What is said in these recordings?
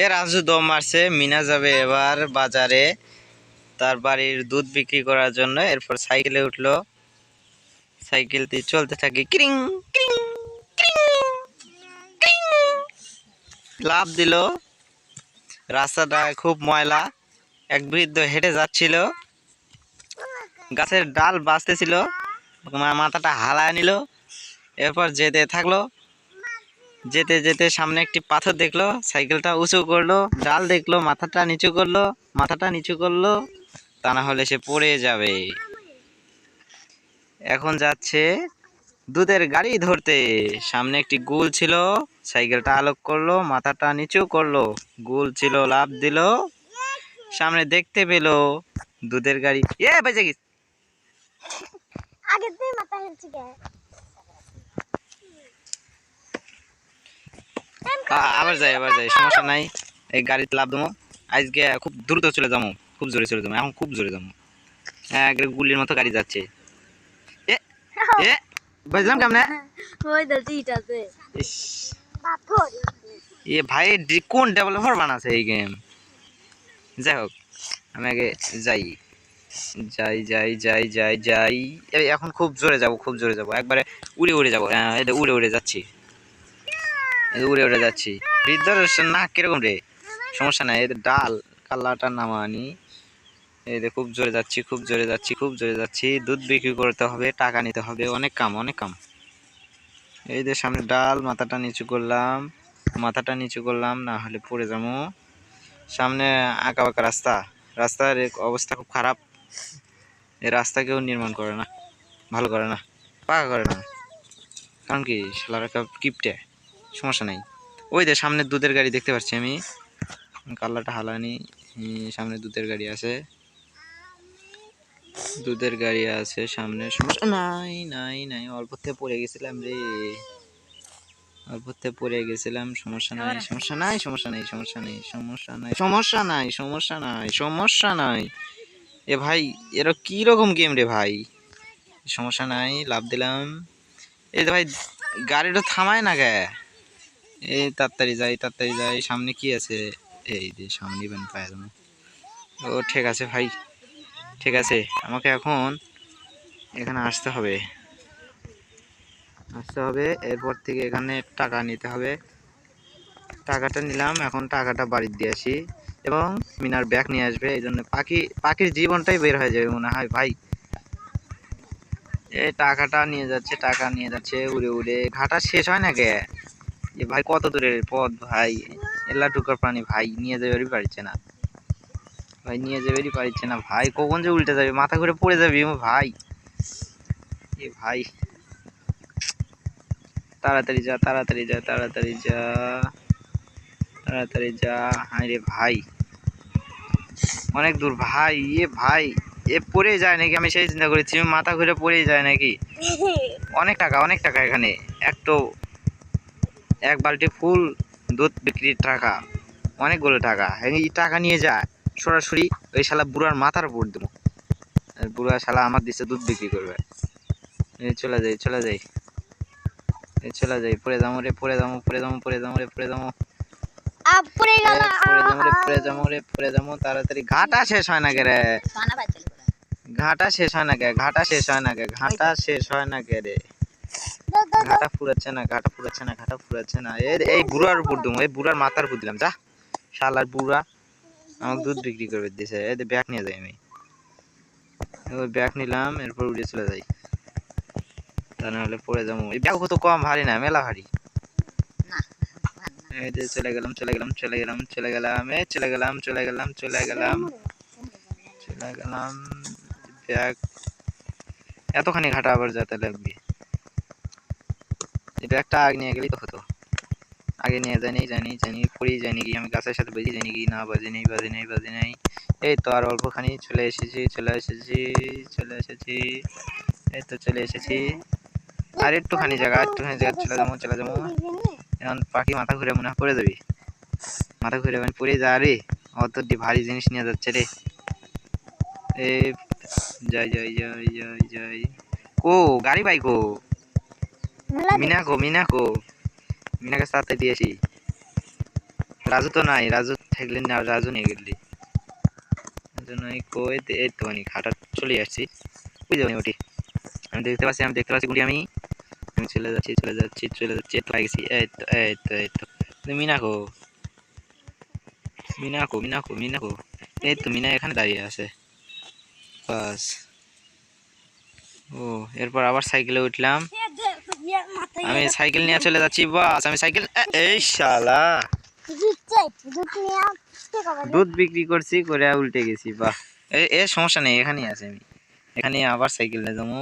এ রাজু দম মারছে। মিনা যাবে এবার বাজারে তার বাড়ির দুধ বিক্রি করার জন্য। এরপর সাইকেলে উঠলো, সাইকেল দিয়ে চলতে থাকে, ক্রিং ক্রিং ক্রিং ক্রিং, লাফ দিল। রাস্তাটা খুব ময়লা। এক বৃদ্ধ হেঁটে যাচ্ছিল, গাছের ডাল বাঁচতেছিল, মাথাটা হালায় নিল। এরপর যেতে থাকলো, যেতে যেতে সামনে একটি পাথর দেখলো, সাইকেলটা উঁচু করলো, ডাল দেখলো, মাথাটা নিচু করলো, মাথাটা নিচু করলো, তা না হলে সে পড়ে যাবে। এখন যাচ্ছে দুধের গাড়ি ধরতে। সামনে একটি গুল ছিল, সাইকেলটা আলোক করলো, মাথাটা নিচু করলো, গুল ছিল, লাফ দিল, সামনে দেখতে পেলো দুধের গাড়ি। বেঁচে গেছে। আবার যাই, সমস্যা নাই। এই গাড়িতে লাভ দেবো। আজকে খুব দ্রুত চলে যাবো, খুব জোরে চলে যাবো, এখন খুব জোরে যাবো। গুলির মতো গাড়ি যাচ্ছে। বুঝলাম কেমনে ভাই কোন ডেভেলপার বানাচ্ছে এই গেম। যাই হোক, আমি আগে যাই যাই যাই যাই যাই যাই এখন খুব জোরে যাবো, খুব জোরে যাবো, একবারে উড়ে উড়ে যাবো। উড়ে উড়ে যাচ্ছি, উড়ে উড়ে যাচ্ছি। বৃদ্ধর না কিরকম রে, সমস্যা নাই। এদের ডাল কাল্লাটা নামানি। এই যে খুব জোরে যাচ্ছি, খুব জোরে যাচ্ছি, খুব জোরে যাচ্ছি। দুধ বিক্রি করতে হবে, টাকা নিতে হবে, অনেক কাম, অনেক কাম। এই যে সামনে ডাল, মাথাটা নিচু করলাম, মাথাটা নিচু করলাম, না হলে পড়ে যাবো। সামনে আঁকা বাঁকা রাস্তা, রাস্তার অবস্থা খুব খারাপ। এই রাস্তা কেউ নির্মাণ করে না, ভালো করে না, পাকা করে না। কারণ কি, শালারা কিপটে। সমস্যা নাই। ওই যে সামনে দুধের গাড়ি দেখতে পাচ্ছি আমি, কাল্লাটা হালানি। সামনে দুধের গাড়ি আছে, দুধের গাড়ি আছে সামনে। সমস্যা নাই, নাই নাই, অল্পতে পড়ে গেছিলাম রে, অল্পতে পড়ে গেছিলাম। সমস্যা নাই, সমস্যা নাই, সমস্যা নেই, সমস্যা নেই, সমস্যা নাই, সমস্যা নাই, সমস্যা নাই, সমস্যা নাই। এ ভাই, এরা কি রকম গেম রে ভাই। সমস্যা নাই, লাভ দিলাম। এই যে ভাই গাড়িটা থামায় না গে। এই তাড়াতাড়ি যাই, তাড়াতাড়ি যাই। সামনে কি আছে? এই যে সামনে পায়। ও ঠিক আছে ভাই, ঠিক আছে। আমাকে এখন এখানে আসতে হবে, আসতে হবে। এরপর থেকে এখানে টাকা নিতে হবে। টাকাটা নিলাম, এখন টাকাটা বাড়ি দিয়ে আসি এবং মিনার ব্যাগ নিয়ে আসবে। এই জন্য পাখির জীবনটাই বের হয়ে যাবে মনে হয় ভাই। এই টাকাটা নিয়ে যাচ্ছে, টাকা নিয়ে যাচ্ছে উড়ে উড়ে। ঘাটা শেষ হয় না গে ভাই, কত দূরের পথ ভাই। এলা টুকার প্রাণী ভাই, নিয়ে যাবে পারছে না ভাই, নিয়ে যাবে পারছে না ভাই। কখন যে উল্টে যাবে, মাথা ঘুরে পড়ে যাবে ভাই। এ ভাই তাড়াতাড়ি যা, তাড়াতাড়ি যা, তাড়াতাড়ি যা, তাড়াতাড়ি যা। হায় রে ভাই, অনেক দূর ভাই। ভাই এ পড়ে যায় নাকি, আমি সেই চিন্তা করেছি। মাথা ঘুরে পড়ে যায় নাকি। অনেক টাকা, অনেক টাকা এখানে। এক বালতি ফুল দুধ বিক্রির টাকা, অনেকগুলো টাকা। এই টাকা নিয়ে যায় সরাসরি ওই শালা বুড়ার মাথার উপর দেবো। বুড়া শালা আমার দিচ্ছে দুধ বিক্রি করবে। চলে যাই, চলে যাই, চলে যাই। পড়ে যাবো রে, পড়ে যাবো, পড়ে যাবো, পড়ে যাবো রে, পড়ে যাবো, পড়ে যাবো রে, পড়ে যাবো রে, পড়ে যাবো। তাড়াতাড়ি। ঘাটা শেষ হয় না কে রে, ঘাটা শেষ হয় না কে, ঘাটা শেষ হয় না কে, ঘাটা শেষ হয় না কে রে। ঘাটা ফুরাচ্ছে না, ঘাটা ফুরাচ্ছে না, ঘাটা ফুরাচ্ছে না। এই বুড়ার উপর দেবো, এই বুড়ার মাথার উপর দিলাম। যা শালার বুড়া আমাকে দুধ বিক্রি করবে দিয়েছে। এই ব্যাগ নিয়ে যাই আমি, ওই ব্যাগ নিলাম, এরপর উড়ে চলে যাই। তা নাহলে পড়ে যাবো। এই ব্যাগ তো কম ভারী না, মেলা ভারী। এই যে চলে গেলাম, চলে গেলাম, চলে গেলাম, চলে গেলাম, চলে গেলাম, চলে গেলাম, চলে গেলাম, চলে গেলাম। ব্যাগ এতখানি ঘাটা আবার যেতে লাগবে। এই ব্যাগটা আগে নিয়ে গেলেই তো হতো। আগে নিয়ে জানি জানি জানি পড়েই যায়নি কি, আমি গাছের সাথে বেজে যায়নি কি, না বাজে নেই, বাজে নেই, বাজে নেই। এই তো আর অল্পখানি, চলে এসেছি, চলে এসেছি, চলে এসেছি, এই তো চলে এসেছি। আর একটুখানি জায়গা, একটুখানি জায়গা, চলে যাবো, চলে যাবো। এখন পাখি মাথা ঘুরে মনে হয় পড়ে যাবি, মাথা ঘুরে মানে পড়ে যা রে। অত ভারী জিনিস নিয়ে যাচ্ছে রে। এই যাই যাই যাই যাই যাই। কো গাড়ি ভাই, কো মিনা, কো মিনা, কো মিনাকে সাথে দিয়েছি। রাজু তো নাই, রাজু থাকলে না, রাজু নিয়ে গেলি জন্য কই এই তো অনেক হাঁটা চলে আসছি। বুঝে যাবো ওটি, আমি দেখতে পাচ্ছি, আমি দেখতে পাচ্ছি গুটি, আমি আমি চলে যাচ্ছি চলে যাচ্ছি চলে যাচ্ছি, এই তো পাই গেছি, এই তো এই তো এই তো। মিনাকো মিনাকো মিনাকো মিনাকো, এই তো মিনা এখানে দাঁড়িয়ে আছে বাস। ও এরপর আবার সাইকেলে উঠলাম, আমি সাইকেল নিয়ে চলে যাচ্ছি বাস, আমি সাইকেল এই শালা দুধ বিক্রি করছি করে উল্টে গেছি। বাহ, এ সমস্যা নেই, এখানেই আছে, আমি এখানে আবার সাইকেল নিয়ে যাবো,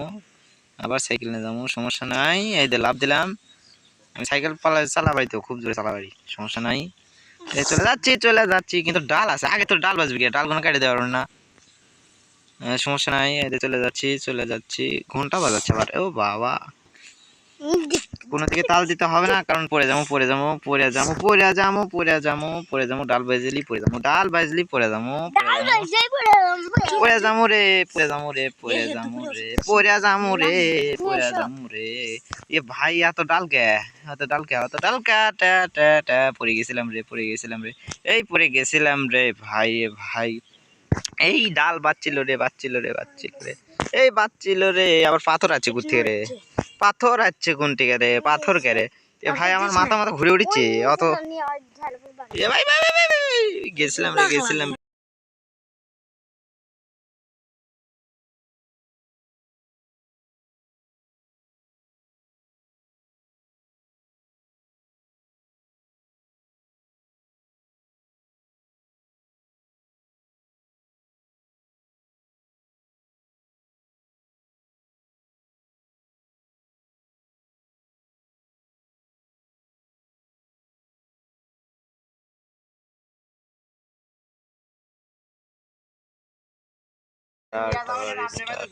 আবার সাইকেল নিয়ে যাবো, সমস্যা নাই। এই যে লাভ দিলাম, আমি সাইকেল চালাবাই তো, খুব জোরে চালাবাই, সমস্যা নাই। এই চলে যাচ্ছি চলে যাচ্ছি, কিন্তু ডাল আছে, আগে তো ডাল বাজবে, ডাল কোনো কেটে দেওয়ার না, সমস্যা নাই। এই যে চলে যাচ্ছি চলে যাচ্ছি, ঘন্টা বাজাচ্ছে আবার, ও বাবা, কোনো দিকে তাল দিতে হবে না, কারণ পড়ে যাবো পড়ে যাবো পড়ে যাবো পড়ে যাবো পড়ে যাবো পড়ে যাবো, ডাল বাজলি পড়ে যাবো, ডাল বাজলি পড়ে যাবো পড়ে যাবো রে পড়ে যাবো রে পড়ে যাবো রে পড়ে যাবো রে পড়ে যাবো রে। এ ভাই এত ডাল কে, এত ডাল কে, এত ডাল কে, টা টা টা, পড়ে গেছিলাম রে পড়ে গেছিলাম রে, এই পড়ে গেছিলাম রে ভাই, এ ভাই এই ডাল বাচ্চিল রে বাচ্চিল রে বাচ্চিল রে, এই বাচ্চিল রে। আবার পাথর আছে কোথেকে রে, পাথর আছে কোন থেকে রে, পাথর কে রে, এ ভাই আমার মাথা মাথা ঘুরে উঠছে অত, এ ভাই ভাই ভাই ভাই ভাই, গেছিলাম রে গেছিলাম।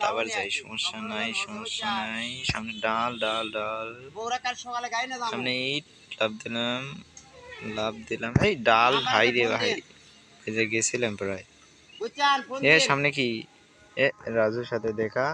আবার যাই, সমস্যা নাই সমস্যা নাই, সামনে ডাল ডাল ডাল, সামনে ইট, লাভ দিলাম লাভ দিলাম, এই ডাল ভাই রে ভাই, এই যে গেছিলাম প্রায়। এ সামনে কি, এ রাজুর সাথে দেখা,